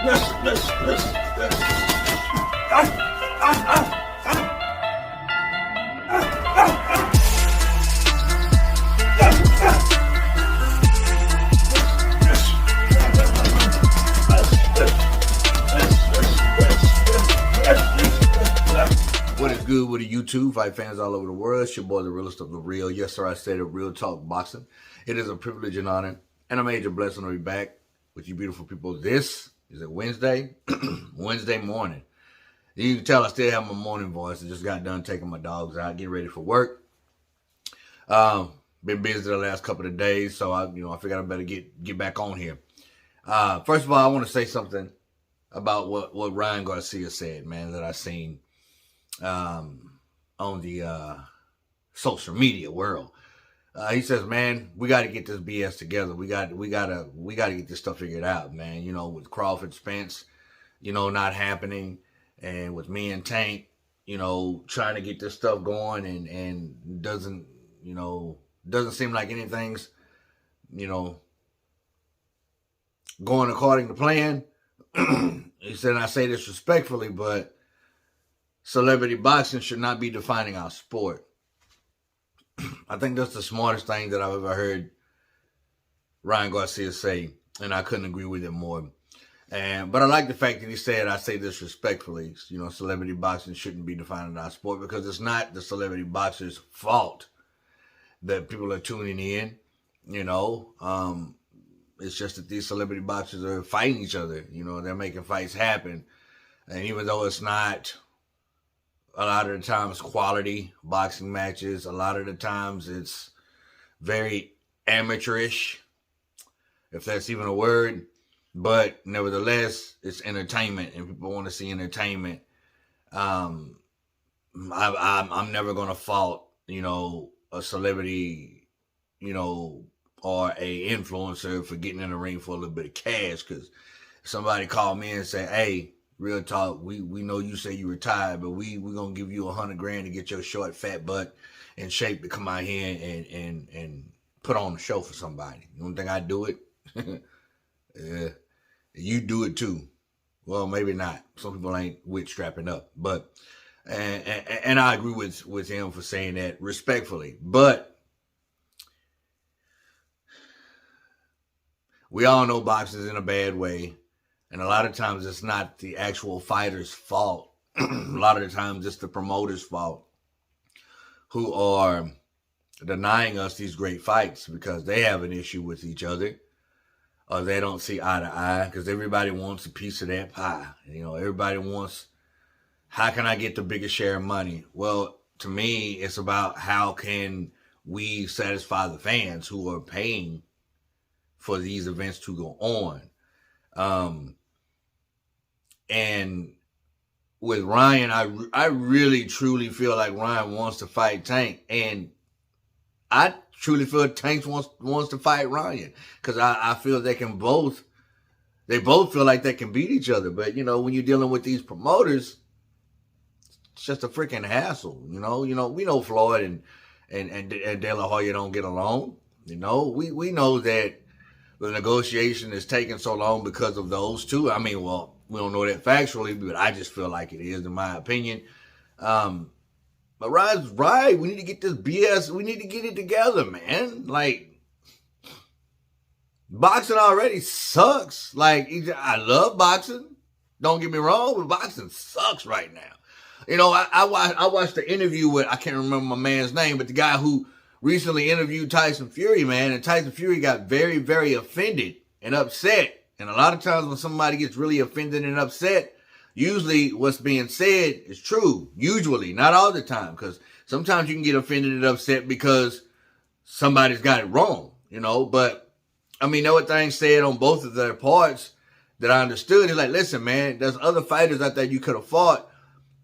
What is good with the YouTube fight fans all over the world? It's your boy, the realest of the real. Yes, sir, I said it, Real Talk Boxing. It is a privilege and honor and a major blessing to be back with you beautiful people. This is a Wednesday, Wednesday morning. You can tell I still have my morning voice. I just got done taking my dogs out, getting ready for work. Been busy the last couple of days, so I figured I better get back on here. First of all, I want to say something about what Ryan Garcia said, man, that I seen on the social media world. He says, man, we got to get this BS together. We got to get this stuff figured out, man. You know, with Crawford Spence, not happening, and with me and Tank, trying to get this stuff going, and doesn't seem like anything's, going according to plan. He said, and I say this respectfully, but celebrity boxing should not be defining our sport. I think that's the smartest thing that I've ever heard Ryan Garcia say, and I couldn't agree with him more. But I like the fact that he said, I say this respectfully, celebrity boxing shouldn't be defining our sport, because it's not the celebrity boxers' fault that people are tuning in. It's just that these celebrity boxers are fighting each other. They're making fights happen. And even though it's not a lot of the times quality boxing matches, a lot of the times it's very amateurish, if that's even a word. But nevertheless, it's entertainment, and people want to see entertainment. I'm never going to fault, a celebrity, or a influencer for getting in the ring for a little bit of cash. Because somebody called me and said, hey, real talk, we know you say you retired, but we going to give you $100,000 to get your short, fat butt in shape to come out here and put on a show for somebody. You don't think I'd do it? Yeah, you do it too. Well, maybe not. Some people ain't with strapping up. But, and I agree with him for saying that respectfully. But we all know boxing is in a bad way. And a lot of times it's not the actual fighter's fault. A lot of the times it's the promoter's fault, who are denying us these great fights because they have an issue with each other, or they don't see eye to eye, because everybody wants a piece of that pie. Everybody wants, how can I get the biggest share of money? Well, to me, it's about how can we satisfy the fans who are paying for these events to go on. And with Ryan, I really, truly feel like Ryan wants to fight Tank. And I truly feel Tank wants to fight Ryan. Because I feel they both feel like they can beat each other. But, when you're dealing with these promoters, it's just a freaking hassle. We know Floyd and De La Hoya don't get along. We know that the negotiation is taking so long because of those two. I mean, well, we don't know that factually, but I just feel like it is, in my opinion. But Ryan's right. We need to get this BS. We need to get it together, man. Like, boxing already sucks. Like, I love boxing. Don't get me wrong, but boxing sucks right now. I watched the interview with, I can't remember my man's name, but the guy who recently interviewed Tyson Fury, man, and Tyson Fury got very, very offended and upset. And a lot of times when somebody gets really offended and upset, usually what's being said is true. Usually, not all the time, because sometimes you can get offended and upset because somebody's got it wrong, But, I mean, there were things said on both of their parts that I understood. It's like, listen, man, there's other fighters out there you could have fought,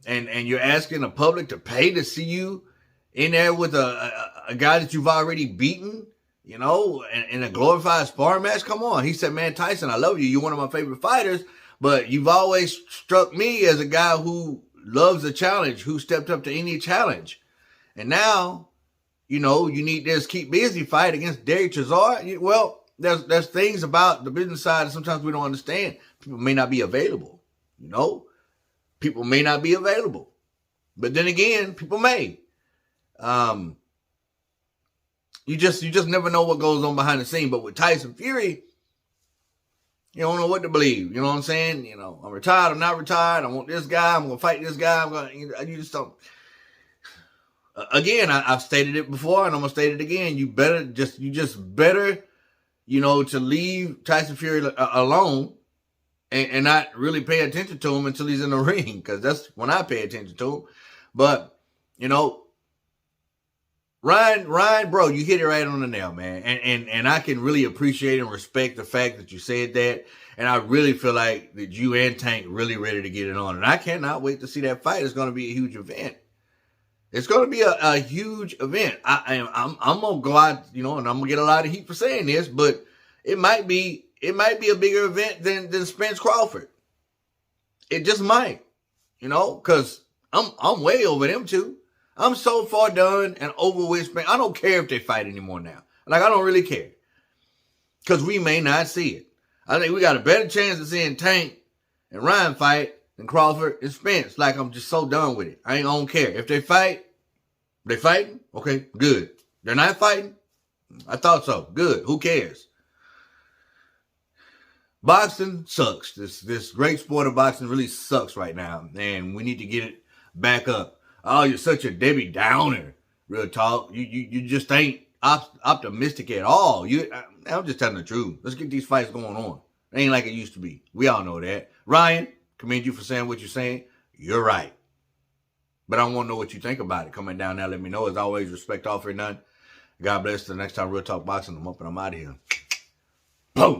and you're asking the public to pay to see you in there with a guy that you've already beaten, in a glorified sparring match. Come on. He said, man, Tyson, I love you. You're one of my favorite fighters, but you've always struck me as a guy who loves a challenge, who stepped up to any challenge. And now, you need this keep busy fight against Derek Chisar. Well, there's things about the business side that sometimes we don't understand. people may not be available. You know, people may not be available, but then again, people may. You just never know what goes on behind the scene. But with Tyson Fury, you don't know what to believe. You know what I'm saying? You know, I'm retired. I'm not retired. I want this guy. I'm gonna fight this guy. You just don't. Again, I've stated it before, and I'm gonna state it again. You just better, to leave Tyson Fury alone and not really pay attention to him until he's in the ring, because that's when I pay attention to him. But Ryan, bro, you hit it right on the nail, man. And I can really appreciate and respect the fact that you said that. And I really feel like that you and Tank really ready to get it on. And I cannot wait to see that fight. It's going to be a huge event. It's going to be a huge event. I'm going to go out, and I'm going to get a lot of heat for saying this, but it might be a bigger event than Spence Crawford. It just might, because I'm way over them two. I'm so far done and over with Spence. I don't care if they fight anymore now. Like, I don't really care. Because we may not see it. I think we got a better chance of seeing Tank and Ryan fight than Crawford and Spence. Like, I'm just so done with it. I don't care. If they fight, they fighting? Okay, good. They're not fighting? I thought so. Good. Who cares? Boxing sucks. This great sport of boxing really sucks right now. And we need to get it back up. Oh, you're such a Debbie Downer. Real talk. You just ain't optimistic at all. I'm just telling the truth. Let's get these fights going on. It ain't like it used to be. We all know that. Ryan, commend you for saying what you're saying. You're right. But I want to know what you think about it. Comment down there. Let me know. As always, respect all for none. God bless. Till the next time, Real Talk Boxing. I'm up and I'm out of here. Boom.